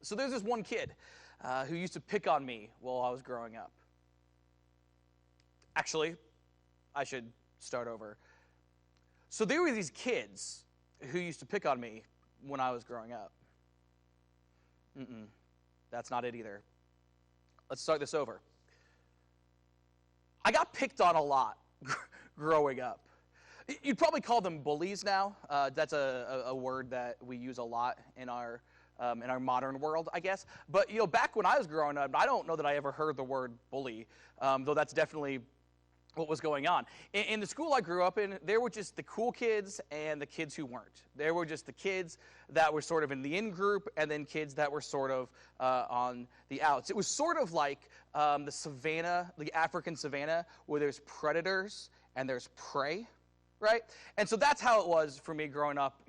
So there's this one kid who used to pick on me while I was growing up. Actually, I should start over. So there were these kids who used to pick on me when I was growing up. That's not it either. Let's start this over. I got picked on a lot growing up. You'd probably call them bullies now. That's a word that we use a lot in our modern world, I guess. But back when I was growing up, I don't know that I ever heard the word bully, though that's definitely what was going on. In the school I grew up in, there were just the cool kids and the kids who weren't. There were just the kids that were sort of in the in group, and then kids that were sort of on the outs. It was sort of like the savannah, the African savannah, where there's predators and there's prey, right? And so that's how it was for me growing up,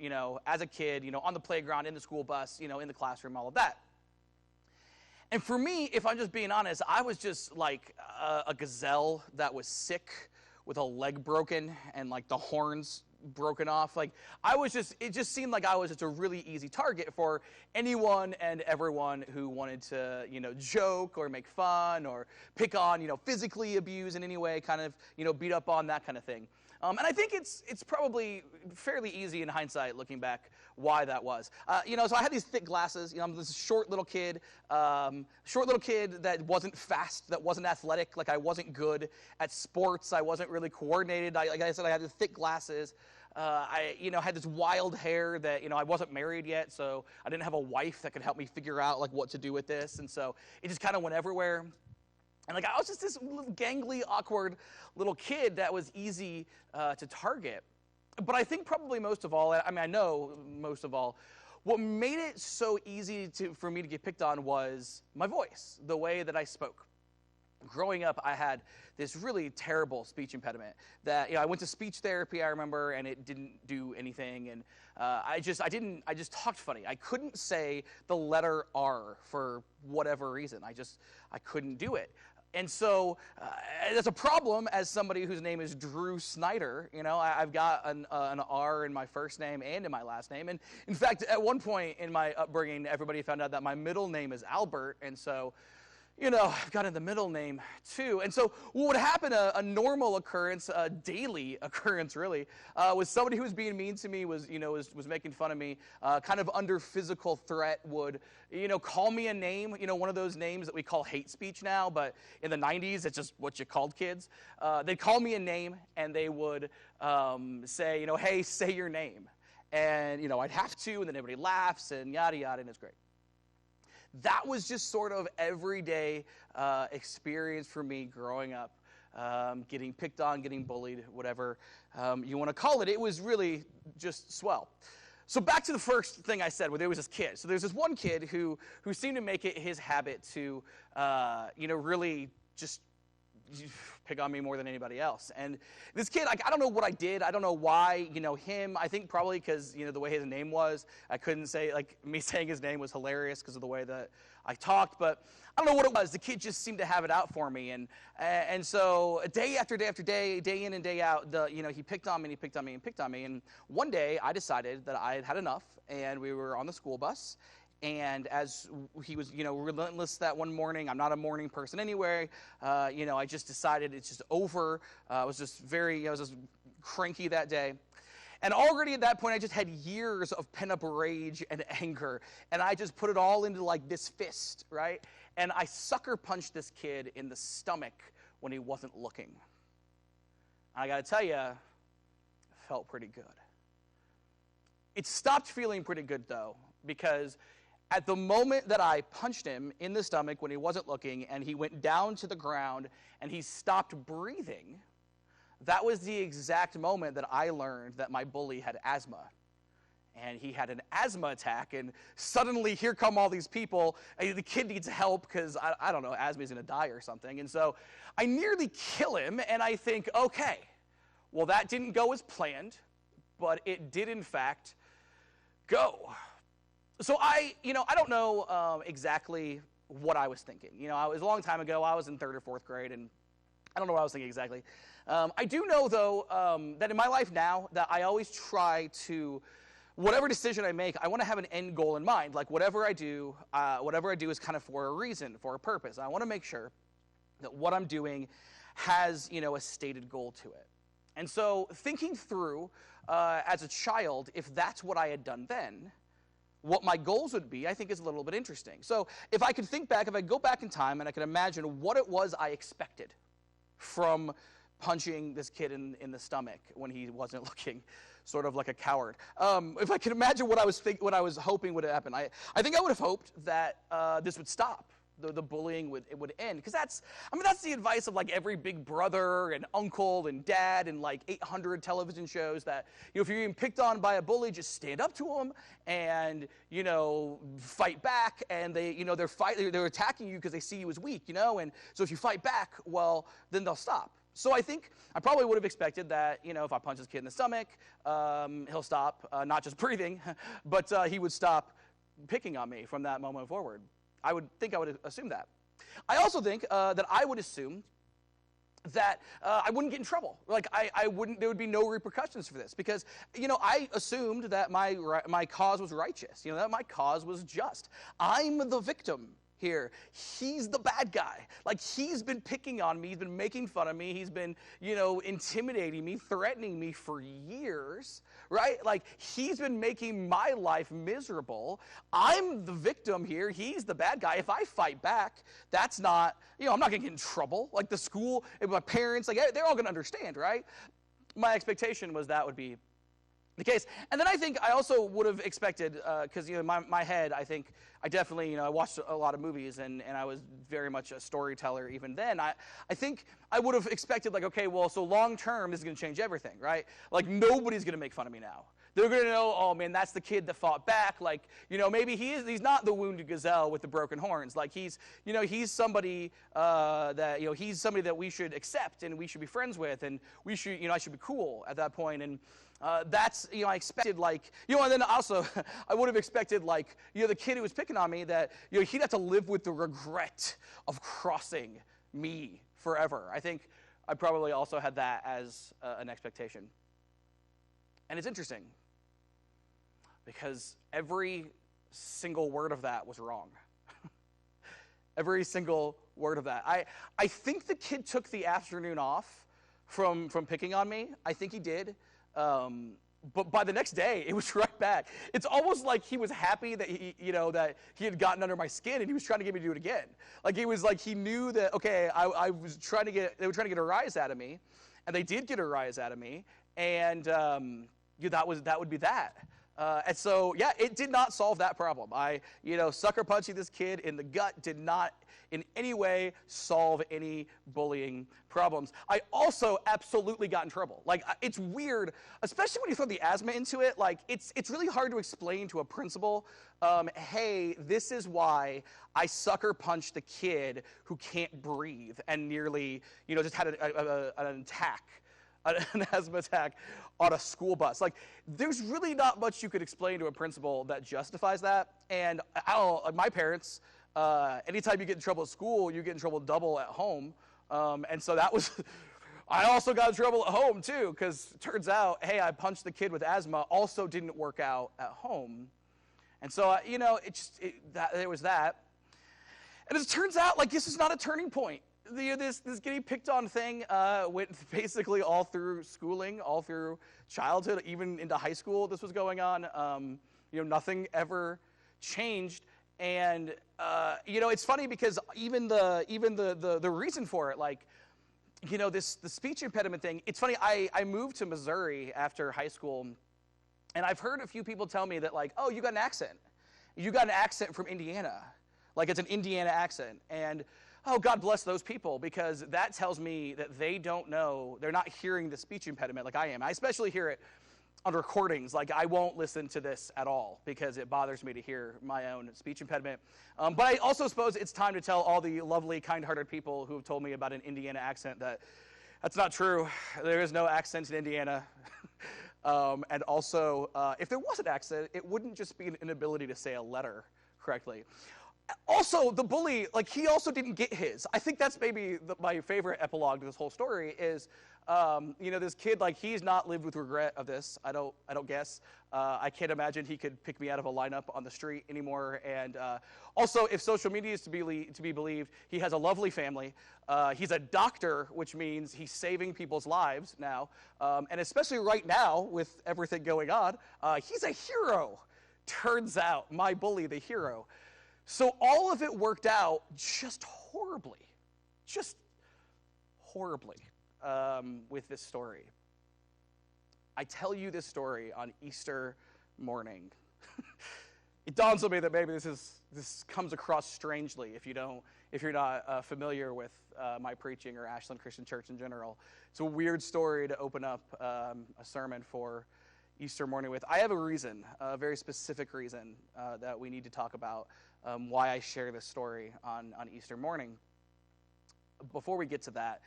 as a kid, on the playground, in the school bus, in the classroom, all of that. And for me, if I'm just being honest, I was just like a gazelle that was sick with a leg broken and like the horns broken off. Like it just seemed like I was just a really easy target for anyone and everyone who wanted to, joke or make fun or pick on, physically abuse in any way, kind of, beat up on, that kind of thing. And I think it's probably fairly easy in hindsight, looking back, why that was. So I had these thick glasses. I'm this short little kid that wasn't fast, that wasn't athletic. Like I wasn't good at sports. I wasn't really coordinated. Like I said, I had these thick glasses. I had this wild hair that, I wasn't married yet, so I didn't have a wife that could help me figure out like what to do with this. And so it just kind of went everywhere. And I was just this little gangly, awkward little kid that was easy to target. But I think probably most of all, I know most of all, what made it so easy for me to get picked on was my voice, the way that I spoke. Growing up, I had this really terrible speech impediment that, I went to speech therapy, I remember, and it didn't do anything. And I just talked funny. I couldn't say the letter R for whatever reason. I couldn't do it. And so that's a problem as somebody whose name is Drew Snyder. I've got an R in my first name and in my last name. And in fact, at one point in my upbringing, everybody found out that my middle name is Albert. And so, I've got in the middle name too. And so what would happen, a normal occurrence, a daily occurrence really, was somebody who was being mean to me, was making fun of me, kind of under physical threat, would, call me a name, one of those names that we call hate speech now, but in the 90s, it's just what you called kids. They'd call me a name and they would say, hey, say your name. And, I'd have to, and then everybody laughs and yada, yada, and it's great. That was just sort of everyday experience for me growing up, getting picked on, getting bullied, whatever you want to call it. It was really just swell. So back to the first thing I said, where there was this kid. So there's this one kid who seemed to make it his habit to, really just pick on me more than anybody else. And this kid, I don't know what I did. I don't know why, him. I think probably because, the way his name was. I couldn't say, me saying his name was hilarious because of the way that I talked. But I don't know what it was. The kid just seemed to have it out for me. And so day after day after day, day in and day out, he picked on me and he picked on me and picked on me. And one day I decided that I had had enough, and we were on the school bus. And as he was, relentless that one morning, I'm not a morning person anyway, I just decided it's just over. I was just cranky that day. And already at that point, I just had years of pent-up rage and anger. And I just put it all into like this fist, right? And I sucker punched this kid in the stomach when he wasn't looking. And I got to tell you, it felt pretty good. It stopped feeling pretty good, though, because at the moment that I punched him in the stomach when he wasn't looking and he went down to the ground and he stopped breathing, that was the exact moment that I learned that my bully had asthma. And he had an asthma attack, and suddenly here come all these people, and the kid needs help because, I don't know, asthma is going to die or something. And so I nearly kill him, and I think, okay, well, that didn't go as planned, but it did, in fact, go. So I don't know exactly what I was thinking. It was a long time ago. I was in 3rd or 4th grade, and I don't know what I was thinking exactly. I do know, though, that in my life now, that I always try to whatever decision I make, I want to have an end goal in mind. Like whatever I do is kind of for a reason, for a purpose. I want to make sure that what I'm doing has, a stated goal to it. And so thinking through as a child, if that's what I had done then, what my goals would be, I think is a little bit interesting. So if I could think back, if I go back in time and I could imagine what it was I expected from punching this kid in the stomach when he wasn't looking sort of like a coward. If I could imagine what I was hoping would happen, I think I would have hoped that this would stop. The bullying would end, because that's the advice of like every big brother and uncle and dad and like 800 television shows, that if you're being picked on by a bully, just stand up to them and fight back. And they're attacking you because they see you as weak, and so if you fight back, well, then they'll stop. So I think I probably would have expected that, if I punch this kid in the stomach, he'll stop, not just breathing, but he would stop picking on me from that moment forward. I would assume that. I also think that I would assume that I wouldn't get in trouble. Like there would be no repercussions for this, because I assumed that my cause was righteous. That my cause was just. I'm the victim here. He's the bad guy. Like, he's been picking on me. He's been making fun of me. He's been, intimidating me, threatening me for years, right? Like, he's been making my life miserable. I'm the victim here. He's the bad guy. If I fight back, that's not, I'm not going to get in trouble. Like, the school, my parents, like, they're all going to understand, right? My expectation was that would be the case. And then I think I also would have expected, because my head, I think I definitely, I watched a lot of movies, and I was very much a storyteller even then. I think I would have expected, like, okay, well, so long term this is going to change everything, right? Like, nobody's going to make fun of me now. They're going to know, oh man, that's the kid that fought back. Like, maybe he's not the wounded gazelle with the broken horns. Like, he's somebody he's somebody that we should accept and we should be friends with, and we should, I should be cool at that point. And that's, I expected, like, and then also I would have expected, like, the kid who was picking on me, that, he'd have to live with the regret of crossing me forever. I think I probably also had that as an expectation. And it's interesting, because every single word of that was wrong. Every single word of that. I think the kid took the afternoon off from picking on me. I think he did. But by the next day, it was right back. It's almost like he was happy that that he had gotten under my skin, and he was trying to get me to do it again. Like, it was like he knew that, okay, they were trying to get a rise out of me, and they did get a rise out of me, and that would be that. And so, yeah, it did not solve that problem. Sucker punching this kid in the gut did not in any way solve any bullying problems. I also absolutely got in trouble. Like, it's weird, especially when you throw the asthma into it. Like, it's really hard to explain to a principal, hey, this is why I sucker punched the kid who can't breathe and nearly, just had an attack. An asthma attack on a school bus. Like, there's really not much you could explain to a principal that justifies that. And my parents, anytime you get in trouble at school, you get in trouble double at home. And so that was, I also got in trouble at home too, because it turns out, hey, I punched the kid with asthma, also didn't work out at home. And so, there was that. And as it turns out, like, this is not a turning point. This getting picked on thing went basically all through schooling, all through childhood, even into high school. This was going on. Nothing ever changed. And it's funny, because even the reason for it, like, the speech impediment thing. It's funny. I moved to Missouri after high school, and I've heard a few people tell me that, like, oh, you got an accent. You got an accent from Indiana. Like, it's an Indiana accent. And oh, God bless those people, because that tells me that they don't know, they're not hearing the speech impediment like I am. I especially hear it on recordings. Like, I won't listen to this at all, because it bothers me to hear my own speech impediment. But I also suppose it's time to tell all the lovely, kind-hearted people who have told me about an Indiana accent that that's not true. There is no accent in Indiana. And also, if there was an accent, it wouldn't just be an inability to say a letter correctly. Also, the bully, like, he also didn't get his. I think that's maybe my favorite epilogue to this whole story is, this kid, like, he's not lived with regret of this. I don't guess. I can't imagine he could pick me out of a lineup on the street anymore. And also, if social media is to be believed, he has a lovely family. He's a doctor, which means he's saving people's lives now. And especially right now, with everything going on, he's a hero. Turns out, my bully, the hero. So all of it worked out just horribly with this story. I tell you this story on Easter morning. It dawns on me that maybe this comes across strangely if you're not familiar with my preaching or Ashland Christian Church in general. It's a weird story to open up a sermon for Easter morning with. I have a reason, a very specific reason that we need to talk about why I share this story on Easter morning. Before we get to that,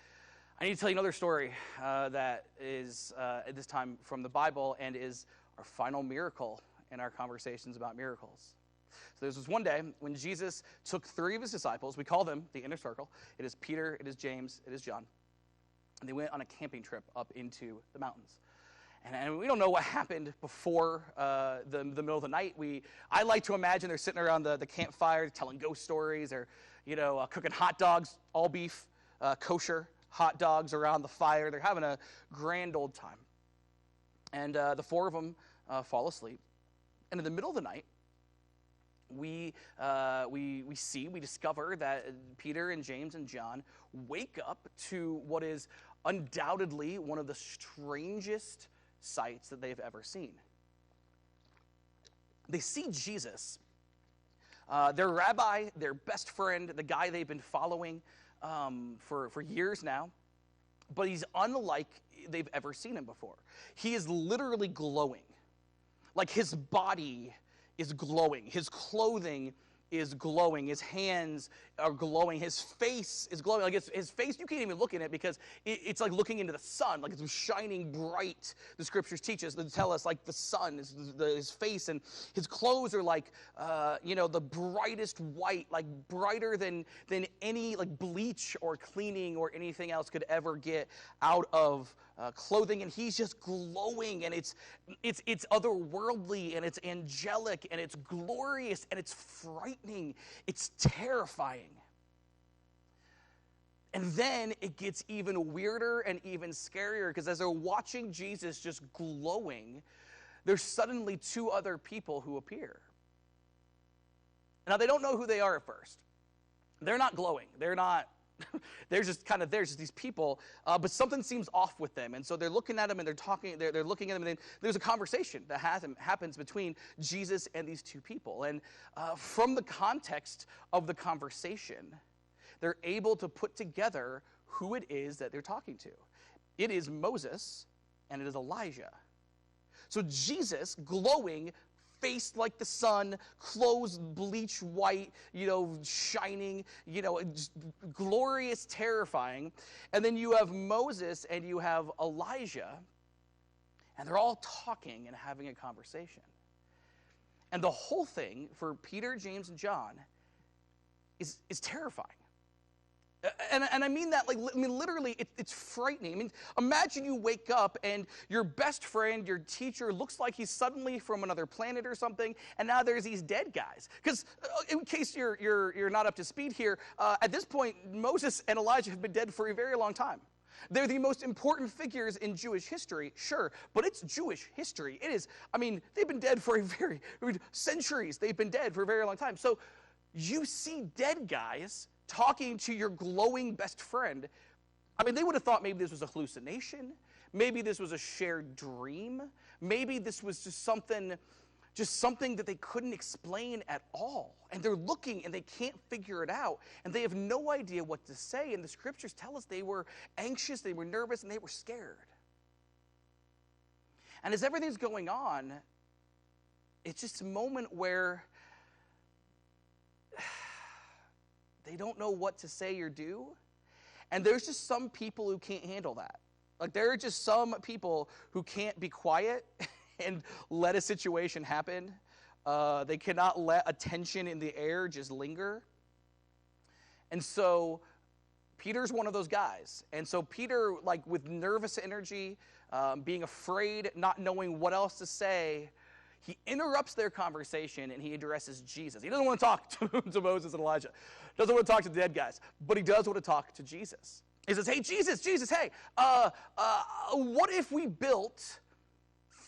I need to tell you another story that is, at this time, from the Bible and is our final miracle in our conversations about miracles. So there was this one day when Jesus took 3 of his disciples. We call them the inner circle. It is Peter, it is James, it is John. And they went on a camping trip up into the mountains. And we don't know what happened before the middle of the night. I like to imagine they're sitting around the campfire telling ghost stories or, cooking hot dogs, all beef, kosher hot dogs around the fire. They're having a grand old time. And the 4 of them fall asleep. And in the middle of the night, we discover that Peter and James and John wake up to what is undoubtedly one of the strangest sights that they've ever seen. They see Jesus, their rabbi, their best friend, the guy they've been following for years now, but he's unlike they've ever seen him before. He is literally glowing. Like his body is glowing. His clothing is glowing. His hands are glowing. His face is glowing. Like his face, you can't even look in it because it's like looking into the sun. Like it's shining bright. The scriptures teach us, they tell us like the sun is his face, and his clothes are like, the brightest white, like brighter than any like bleach or cleaning or anything else could ever get out of clothing. And he's just glowing, and it's otherworldly, and it's angelic, and it's glorious, and it's frightening. It's terrifying. And then it gets even weirder and even scarier, because as they're watching Jesus just glowing, there's suddenly 2 other people who appear. Now, they don't know who they are at first. They're not glowing. There's just these people, but something seems off with them. And so they're looking at them, and they're talking, they're looking at them, and then there's a conversation that happens between Jesus and these 2 people. And from the context of the conversation, they're able to put together who it is that they're talking to. It is Moses, and it is Elijah. So Jesus, glowing, faced like the sun, clothes bleach white, shining, just glorious, terrifying. And then you have Moses and you have Elijah, and they're all talking and having a conversation. And the whole thing for Peter, James, and John is terrifying. And I mean that, literally, it's frightening. I mean, imagine you wake up and your best friend, your teacher, looks like he's suddenly from another planet or something, and now there's these dead guys. Because in case you're not up to speed here, at this point, Moses and Elijah have been dead for a very long time. They're the most important figures in Jewish history, sure, but it's Jewish history. It is, they've been dead for centuries. They've been dead for a very long time. So you see dead guys talking to your glowing best friend. They would have thought maybe this was a hallucination. Maybe this was a shared dream. Maybe this was just something that they couldn't explain at all. And they're looking and they can't figure it out. And they have no idea what to say. And the scriptures tell us they were anxious, they were nervous, and they were scared. And as everything's going on, it's just a moment where they don't know what to say or do. And there's just some people who can't handle that. Like, there are just some people who can't be quiet and let a situation happen. They cannot let a tension in the air just linger. And so Peter's one of those guys. And so Peter, like with nervous energy, being afraid, not knowing what else to say, he interrupts their conversation and he addresses Jesus. He doesn't want to talk to Moses and Elijah. Doesn't want to talk to the dead guys. But he does want to talk to Jesus. He says, hey, Jesus, hey, what if we built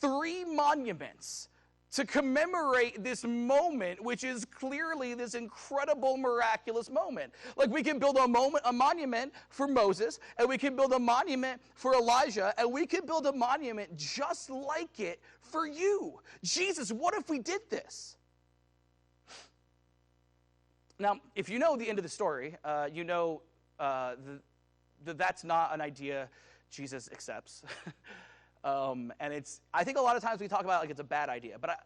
3 monuments to commemorate this moment, which is clearly this incredible, miraculous moment? Like, we can build a monument for Moses, and we can build a monument for Elijah, and we can build a monument just like it for you. Jesus, what if we did this? Now, if you know the end of the story, you know that's not an idea Jesus accepts. And I think a lot of times we talk about it like it's a bad idea, but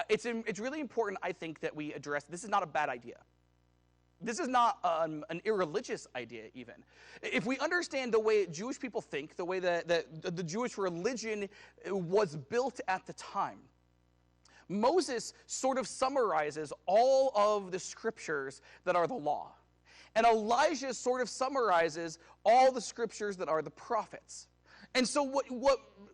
it's really important, I think, that we address this is not a bad idea. This is not an irreligious idea, even. If we understand the way Jewish people think, the way that the Jewish religion was built at the time, Moses sort of summarizes all of the scriptures that are the law. And Elijah sort of summarizes all the scriptures that are the prophets. And so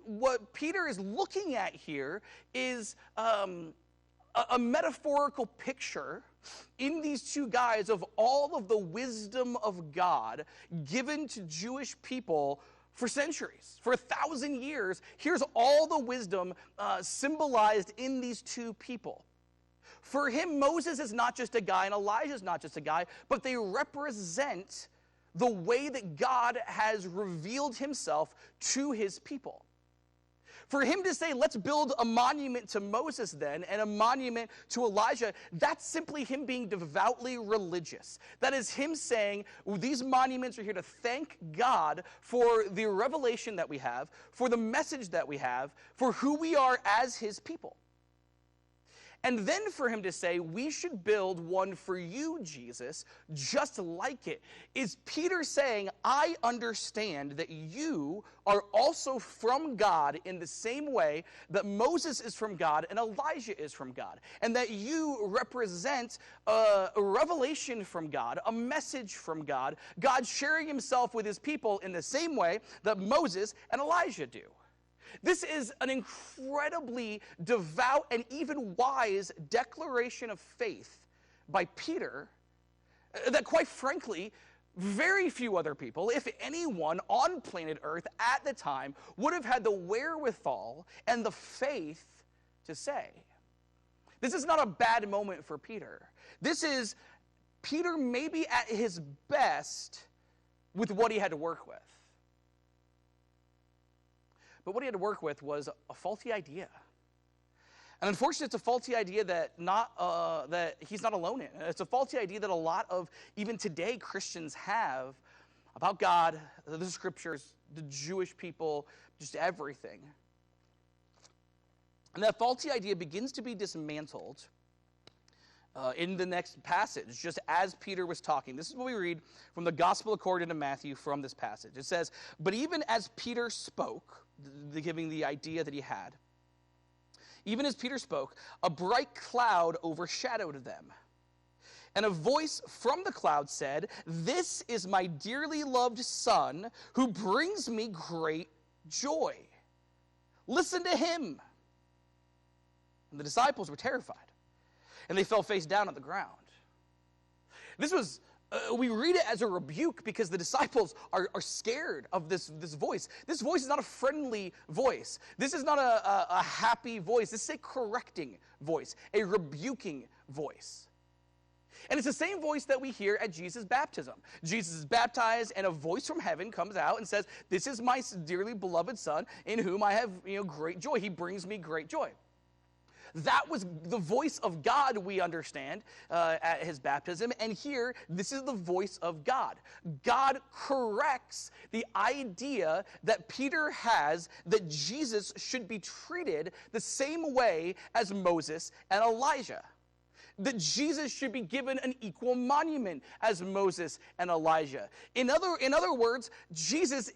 what Peter is looking at here is a metaphorical picture in these 2 guys of all of the wisdom of God given to Jewish people for centuries, for 1,000 years. Here's all the wisdom symbolized in these 2 people. For him, Moses is not just a guy and Elijah is not just a guy, but they represent the way that God has revealed himself to his people. For him to say, let's build a monument to Moses then, and a monument to Elijah, that's simply him being devoutly religious. That is him saying, these monuments are here to thank God for the revelation that we have, for the message that we have, for who we are as his people. And then for him to say, we should build one for you, Jesus, just like it, is Peter saying, I understand that you are also from God in the same way that Moses is from God and Elijah is from God. And that you represent a revelation from God, a message from God, God sharing himself with his people in the same way that Moses and Elijah do. This is an incredibly devout and even wise declaration of faith by Peter that, quite frankly, very few other people, if anyone on planet Earth at the time, would have had the wherewithal and the faith to say. This is not a bad moment for Peter. This is Peter maybe at his best with what he had to work with. But what he had to work with was a faulty idea. And unfortunately, it's a faulty idea that he's not alone in. It's a faulty idea that a lot of, even today, Christians have about God, the scriptures, the Jewish people, just everything. And that faulty idea begins to be dismantled in the next passage, just as Peter was talking. This is what we read from the Gospel according to Matthew from this passage. It says, but even as Peter spoke, giving the idea that he had, even as Peter spoke, a bright cloud overshadowed them. And a voice from the cloud said, this is my dearly loved son who brings me great joy. Listen to him. And the disciples were terrified, and they fell face down on the ground. This was, we read it as a rebuke because the disciples are scared of this voice. This voice is not a friendly voice. This is not a happy voice. This is a correcting voice, a rebuking voice. And it's the same voice that we hear at Jesus' baptism. Jesus is baptized, and a voice from heaven comes out and says, this is my dearly beloved son in whom I have great joy. He brings me great joy. That was the voice of God, we understand, at his baptism. And here, this is the voice of God. God corrects the idea that Peter has that Jesus should be treated the same way as Moses and Elijah. That Jesus should be given an equal monument as Moses and Elijah. In other words, Jesus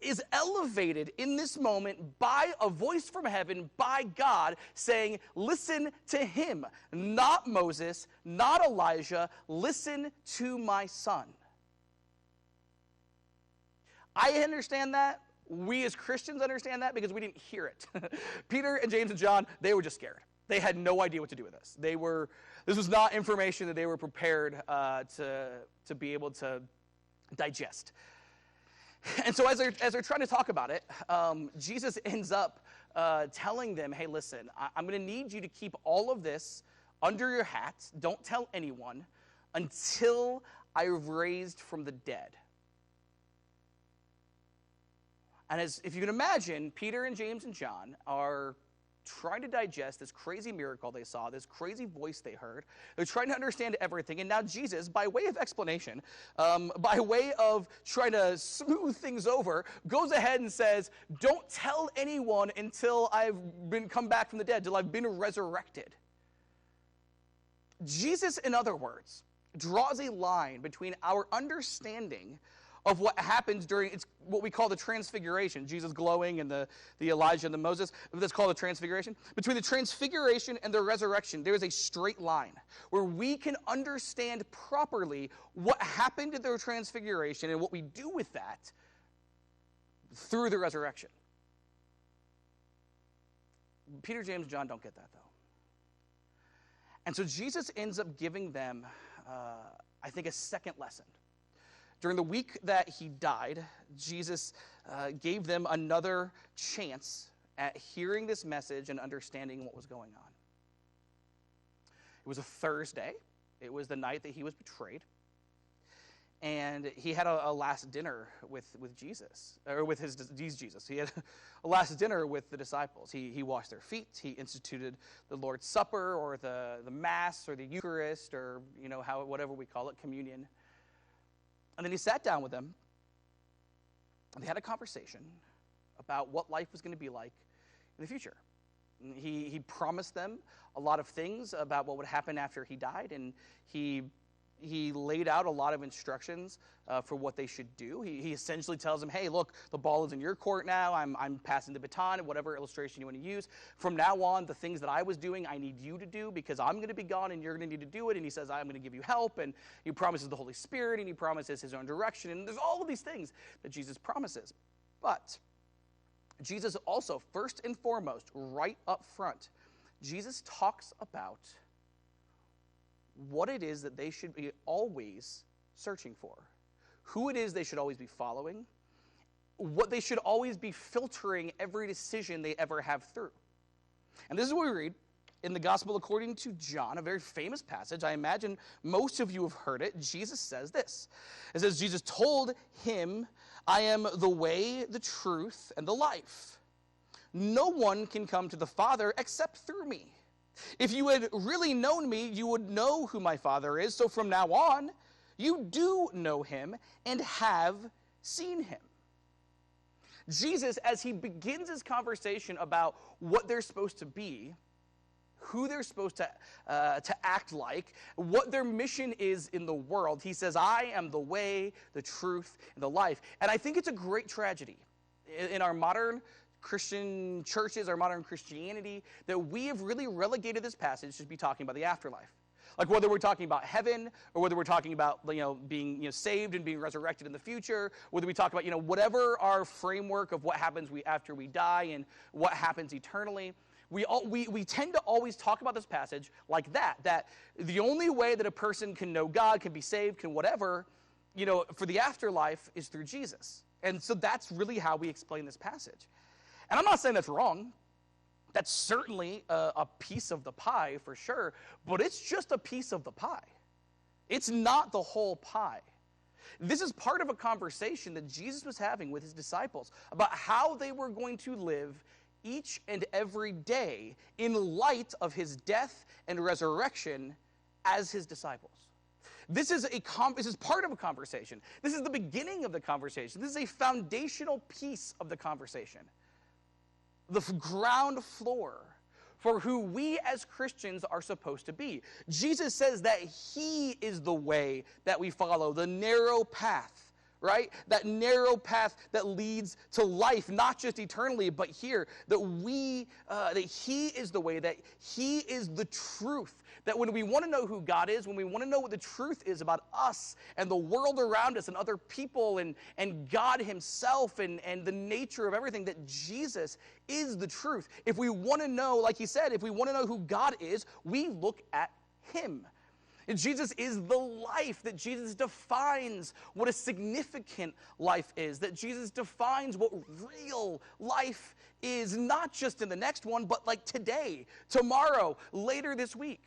is elevated in this moment by a voice from heaven, by God, saying, listen to him, not Moses, not Elijah, listen to my son. I understand that. We as Christians understand that because we didn't hear it. Peter and James and John, they were just scared. They had no idea what to do with this. This was not information that they were prepared to be able to digest. And so as they're trying to talk about it, Jesus ends up telling them, hey, listen, I'm going to need you to keep all of this under your hat. Don't tell anyone until I've raised from the dead. And if you can imagine, Peter and James and John are trying to digest this crazy miracle they saw, this crazy voice they heard. They're trying to understand everything. And now Jesus, by way of explanation, by way of trying to smooth things over, goes ahead and says, don't tell anyone until I've come back from the dead, till I've been resurrected. Jesus, in other words, draws a line between our understanding of what happens during, it's what we call the transfiguration, Jesus glowing and the Elijah and the Moses, that's called the transfiguration. Between the transfiguration and the resurrection, there is a straight line where we can understand properly what happened in the transfiguration and what we do with that through the resurrection. Peter, James, John don't get that, though. And so Jesus ends up giving them, I think, a second lesson. During the week that he died, Jesus gave them another chance at hearing this message and understanding what was going on. It was a Thursday. It was the night that he was betrayed. And he had a last dinner with Jesus, or with Jesus. He had a last dinner with the disciples. He washed their feet. He instituted the Lord's Supper, or the Mass, or the Eucharist, or whatever we call it, communion. And then he sat down with them, and they had a conversation about what life was going to be like in the future. And he promised them a lot of things about what would happen after he died, and he laid out a lot of instructions for what they should do. He essentially tells them, hey, look, the ball is in your court now. I'm passing the baton, whatever illustration you want to use. From now on, the things that I was doing, I need you to do because I'm going to be gone and you're going to need to do it. And he says, I'm going to give you help. And he promises the Holy Spirit, and he promises his own direction. And there's all of these things that Jesus promises. But Jesus also, first and foremost, right up front, Jesus talks about what it is that they should be always searching for, who it is they should always be following, what they should always be filtering every decision they ever have through. And this is what we read in the Gospel according to John, a very famous passage. I imagine most of you have heard it. Jesus says this. It says, Jesus told him, I am the way, the truth, and the life. No one can come to the Father except through me. If you had really known me, you would know who my Father is. So from now on, you do know him and have seen him. Jesus, as he begins his conversation about what they're supposed to be, who they're supposed to act like, what their mission is in the world, he says, I am the way, the truth, and the life. And I think it's a great tragedy in our modern Christian churches, our modern Christianity, that we have really relegated this passage to be talking about the afterlife. Like whether we're talking about heaven, or whether we're talking about being saved and being resurrected in the future, whether we talk about whatever our framework of what happens after we die and what happens eternally, we tend to always talk about this passage like that the only way that a person can know God, can be saved, can whatever, for the afterlife is through Jesus. And so that's really how we explain this passage. And I'm not saying that's wrong. That's certainly a piece of the pie for sure, but it's just a piece of the pie. It's not the whole pie. This is part of a conversation that Jesus was having with his disciples about how they were going to live each and every day in light of his death and resurrection as his disciples. This is part of a conversation. This is the beginning of the conversation. This is a foundational piece of the conversation. The ground floor for who we as Christians are supposed to be. Jesus says that he is the way that we follow, the narrow path, right? That narrow path that leads to life, not just eternally, but here. That he is the way, that he is the truth. That when we want to know who God is, when we want to know what the truth is about us and the world around us and other people and God himself and the nature of everything, that Jesus is the truth. If we want to know, like he said, if we want to know who God is, we look at him. And Jesus is the life, that Jesus defines what a significant life is, that Jesus defines what real life is, not just in the next one, but like today, tomorrow, later this week.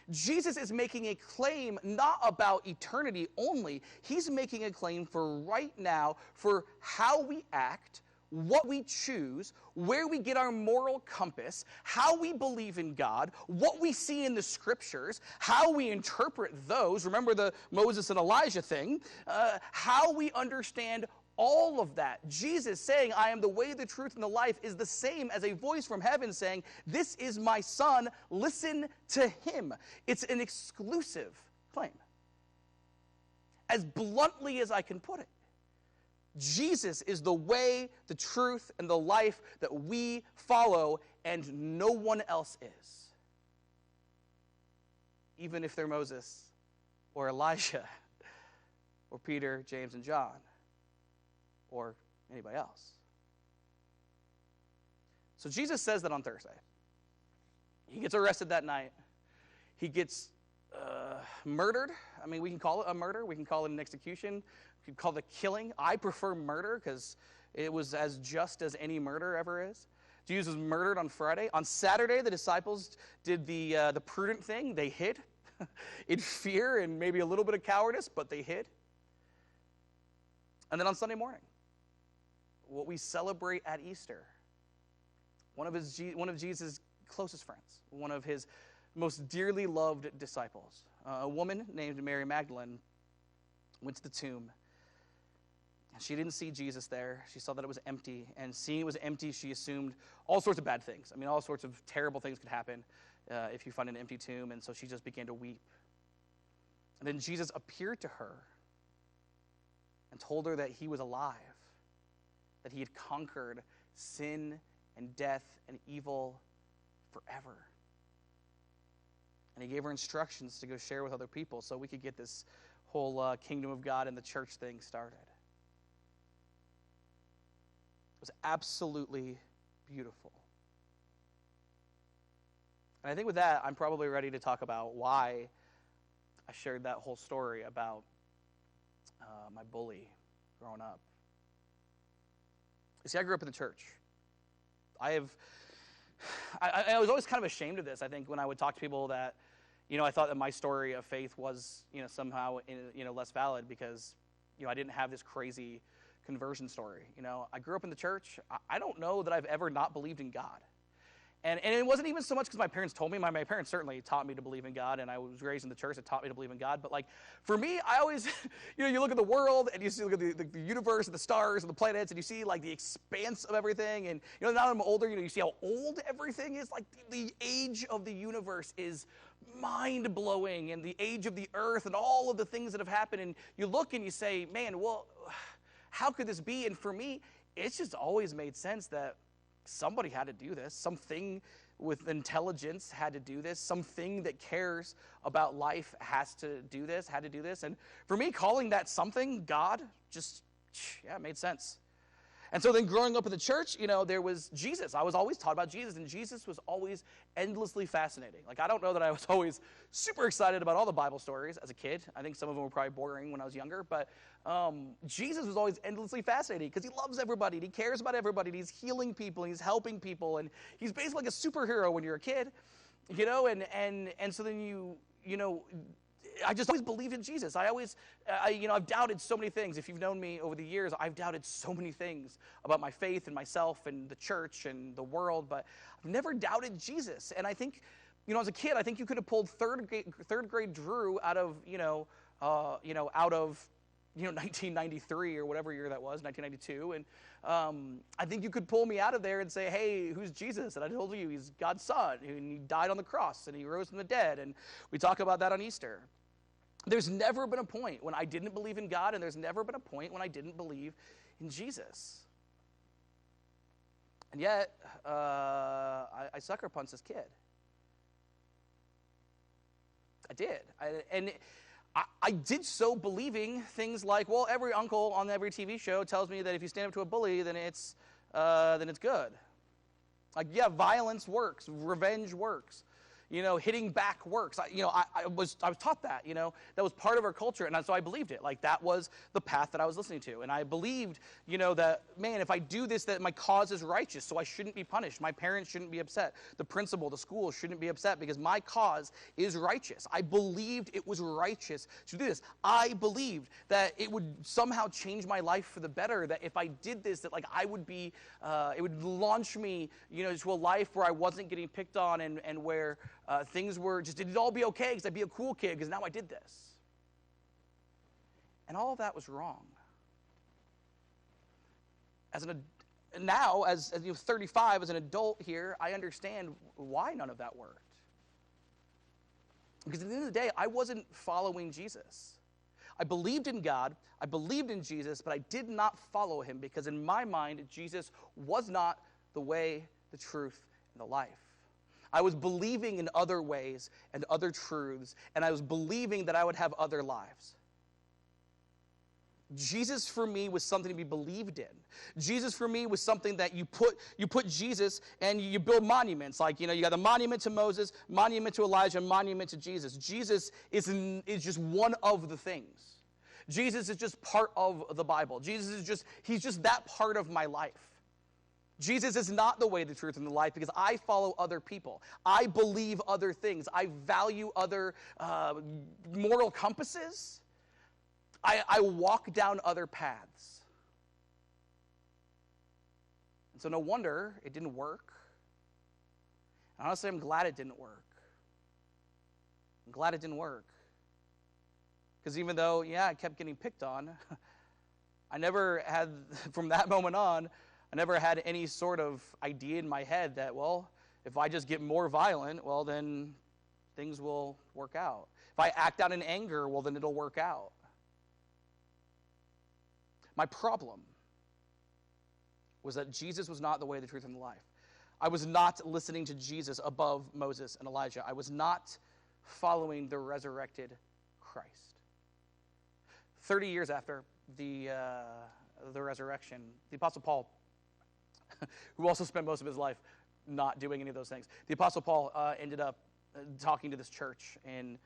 Jesus is making a claim not about eternity only. He's making a claim for right now, for how we act, what we choose, where we get our moral compass, how we believe in God, what we see in the scriptures, how we interpret those. Remember the Moses and Elijah thing? How we understand all of that. Jesus saying, I am the way, the truth, and the life is the same as a voice from heaven saying, this is my son, listen to him. It's an exclusive claim. As bluntly as I can put it, Jesus is the way, the truth, and the life that we follow, and no one else is. Even if they're Moses or Elijah or Peter, James, and John, or anybody else. So Jesus says that on Thursday. He gets arrested that night. He gets murdered. I mean, we can call it a murder. We can call it an execution. We can call it a killing. I prefer murder because it was as just as any murder ever is. Jesus was murdered on Friday. On Saturday, the disciples did the prudent thing. They hid in fear and maybe a little bit of cowardice, but they hid. And then on Sunday morning, what we celebrate at Easter, one of Jesus' closest friends, one of his most dearly loved disciples, a woman named Mary Magdalene, went to the tomb. And she didn't see Jesus there. She saw that it was empty. And seeing it was empty, she assumed all sorts of bad things. I mean, all sorts of terrible things could happen if you find an empty tomb. And so she just began to weep. And then Jesus appeared to her and told her that he was alive, that he had conquered sin and death and evil forever. And he gave her instructions to go share with other people so we could get this whole kingdom of God and the church thing started. It was absolutely beautiful. And I think with that, I'm probably ready to talk about why I shared that whole story about my bully growing up. You see, I grew up in the church. I was always kind of ashamed of this, I think, when I would talk to people that, I thought that my story of faith was, somehow, less valid because, I didn't have this crazy conversion story. I grew up in the church. I don't know that I've ever not believed in God. And it wasn't even so much because my parents told me. My parents certainly taught me to believe in God, and I was raised in the church that taught me to believe in God. But, for me, I always, you look at the world, and you see, look at the universe and the stars and the planets, and you see, the expanse of everything. And, now that I'm older, you see how old everything is. The age of the universe is mind-blowing, and the age of the earth and all of the things that have happened. And you look and you say, man, well, how could this be? And for me, it's just always made sense that somebody had to do this. Something with intelligence had to do this. Something that cares about life had to do this. And for me, calling that something God just, it made sense. And so then growing up in the church, there was Jesus. I was always taught about Jesus, and Jesus was always endlessly fascinating. I don't know that I was always super excited about all the Bible stories as a kid. I think some of them were probably boring when I was younger, but Jesus was always endlessly fascinating because he loves everybody, and he cares about everybody, and he's healing people, and he's helping people, and he's basically like a superhero when you're a kid, and so then I just always believed in Jesus. I've doubted so many things. If you've known me over the years, I've doubted so many things about my faith and myself and the church and the world, but I've never doubted Jesus. And I think, as a kid, I think you could have pulled third grade Drew out of 1993 or whatever year that was, 1992. And I think you could pull me out of there and say, hey, who's Jesus? And I told you he's God's son, and he died on the cross, and he rose from the dead. And we talk about that on Easter. There's never been a point when I didn't believe in God, and there's never been a point when I didn't believe in Jesus. And yet, I sucker punched this kid. I did. I did so believing things like, well, every uncle on every TV show tells me that if you stand up to a bully, then it's good. Like, yeah, violence works, revenge works. Hitting back works. I was taught that, that was part of our culture. And so I believed it. Like, that was the path that I was listening to. And I believed, that, man, if I do this, that my cause is righteous, so I shouldn't be punished. My parents shouldn't be upset. The principal, the school shouldn't be upset because my cause is righteous. I believed it was righteous to do this. I believed that it would somehow change my life for the better, that if I did this, that, like, I would be, it would launch me, to a life where I wasn't getting picked on and where things were just, it'd all be okay because I'd be a cool kid because now I did this. And all of that was wrong. As 35, as an adult here, I understand why none of that worked. Because at the end of the day, I wasn't following Jesus. I believed in God, I believed in Jesus, but I did not follow him because in my mind, Jesus was not the way, the truth, and the life. I was believing in other ways and other truths, and I was believing that I would have other lives. Jesus for me was something to be believed in. Jesus for me was something that you put Jesus and you build monuments. Like, you got a monument to Moses, monument to Elijah, monument to Jesus. Jesus is just one of the things. Jesus is just part of the Bible. He's just that part of my life. Jesus is not the way, the truth, and the life because I follow other people. I believe other things. I value other moral compasses. I walk down other paths. And so no wonder it didn't work. And honestly, I'm glad it didn't work. I'm glad it didn't work. Because even though, I kept getting picked on, I never had, from that moment on, I never had any sort of idea in my head that, well, if I just get more violent, well, then things will work out. If I act out in anger, well, then it'll work out. My problem was that Jesus was not the way, the truth, and the life. I was not listening to Jesus above Moses and Elijah. I was not following the resurrected Christ. 30 years after the resurrection, the Apostle Paul, who also spent most of his life not doing any of those things. The Apostle Paul ended up talking to this church in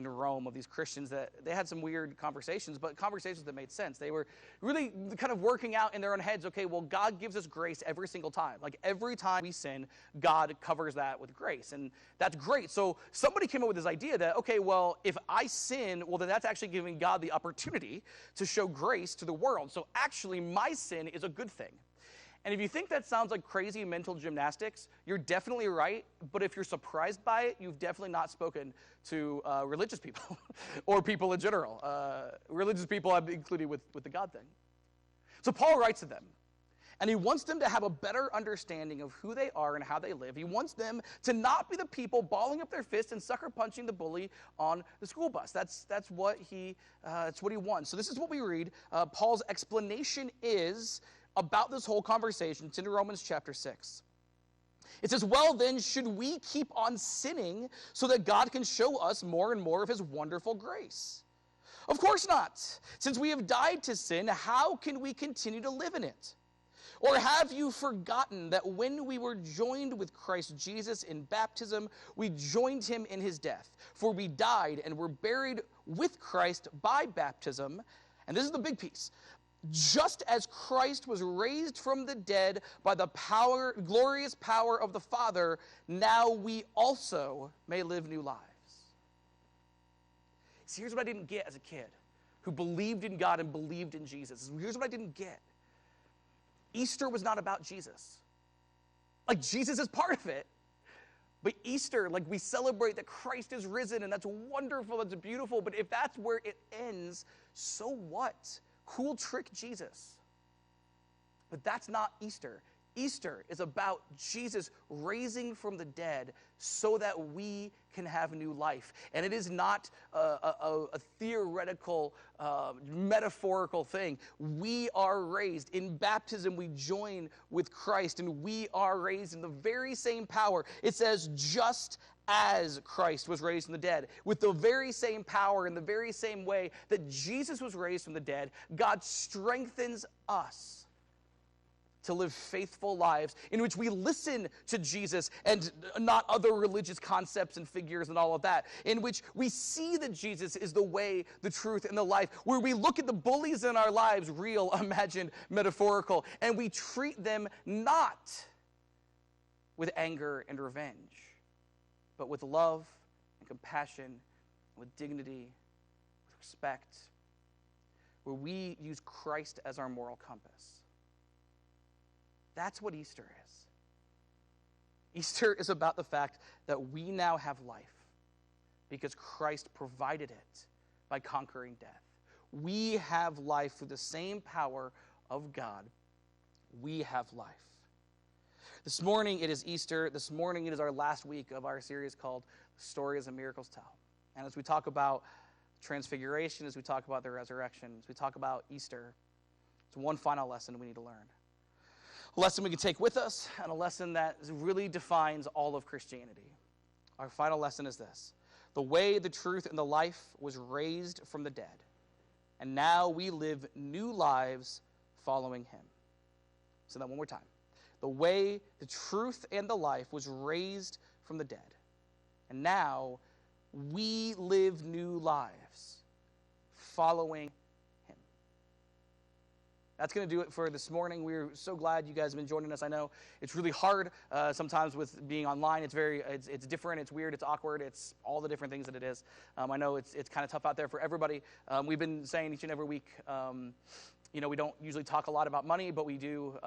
Rome of these Christians that they had some weird conversations, but conversations that made sense. They were really kind of working out in their own heads, okay, well, God gives us grace every single time. Like every time we sin, God covers that with grace, and that's great. So somebody came up with this idea that, okay, well, if I sin, well, then that's actually giving God the opportunity to show grace to the world. So actually, my sin is a good thing. And if you think that sounds like crazy mental gymnastics, you're definitely right. But if you're surprised by it, you've definitely not spoken to religious people or people in general. Religious people I'm included with the God thing. So Paul writes to them, and he wants them to have a better understanding of who they are and how they live. He wants them to not be the people balling up their fists and sucker punching the bully on the school bus. That's what he wants. So this is what we read. Paul's explanation is about this whole conversation. It's in Romans chapter 6. It says, well then, should we keep on sinning so that God can show us more and more of his wonderful grace? Of course not. Since we have died to sin, how can we continue to live in it? Or have you forgotten that when we were joined with Christ Jesus in baptism, we joined him in his death? For we died and were buried with Christ by baptism. And this is the big piece. Just as Christ was raised from the dead by the glorious power of the Father, now we also may live new lives. See, here's what I didn't get as a kid who believed in God and believed in Jesus. Here's what I didn't get. Easter was not about Jesus. Like, Jesus is part of it. But Easter, like, we celebrate that Christ is risen, and that's wonderful, that's beautiful. But if that's where it ends, so what? Cool trick, Jesus. But that's not Easter. Easter is about Jesus raising from the dead so that we can have new life. And it is not a theoretical, metaphorical thing. We are raised. In baptism, we join with Christ, and we are raised in the very same power. It says, just as Christ was raised from the dead, with the very same power in the very same way that Jesus was raised from the dead, God strengthens us to live faithful lives in which we listen to Jesus and not other religious concepts and figures and all of that, in which we see that Jesus is the way, the truth, and the life, where we look at the bullies in our lives, real, imagined, metaphorical, and we treat them not with anger and revenge, but with love and compassion, with dignity, with respect, where we use Christ as our moral compass. That's what Easter is. Easter is about the fact that we now have life because Christ provided it by conquering death. We have life through the same power of God. We have life. This morning it is Easter. This morning it is our last week of our series called Stories and Miracles Tell. And as we talk about transfiguration, as we talk about the resurrection, as we talk about Easter, it's one final lesson we need to learn. A lesson we can take with us, and a lesson that really defines all of Christianity. Our final lesson is this: the way, the truth, and the life was raised from the dead, and now we live new lives following him. So that one more time. The way, the truth, and the life was raised from the dead, and now we live new lives following him. That's going to do it for this morning. We're so glad you guys have been joining us. I know it's really hard sometimes with being online. It's different, it's weird, it's awkward, it's all the different things that it is. I know it's kind of tough out there for everybody. We've been saying each and every week, we don't usually talk a lot about money, but we do.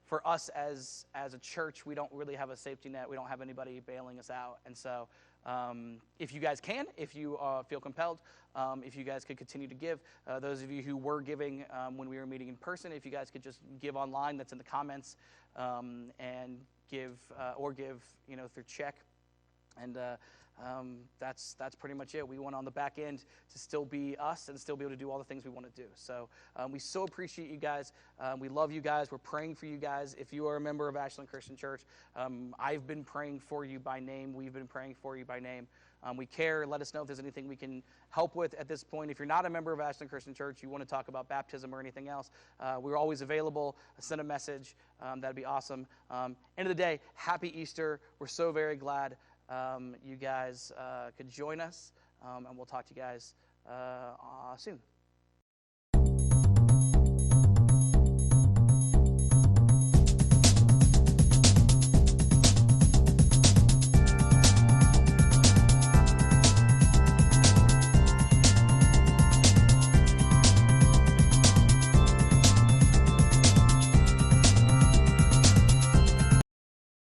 For us as a church, we don't really have a safety net. We don't have anybody bailing us out. And so if you guys can, if you feel compelled, if you guys could continue to give, those of you who were giving when we were meeting in person, if you guys could just give online, that's in the comments, and give through check. And that's pretty much it. We want on the back end to still be us and still be able to do all the things we want to do. So we so appreciate you guys. We love you guys. We're praying for you guys. If you are a member of Ashland Christian Church, I've been praying for you by name. We've been praying for you by name. We care. Let us know if there's anything we can help with at this point. If you're not a member of Ashland Christian Church, you want to talk about baptism or anything else, we're always available. Send a message. That'd be awesome. End of the day, happy Easter. We're so very glad you guys could join us, and we'll talk to you guys soon.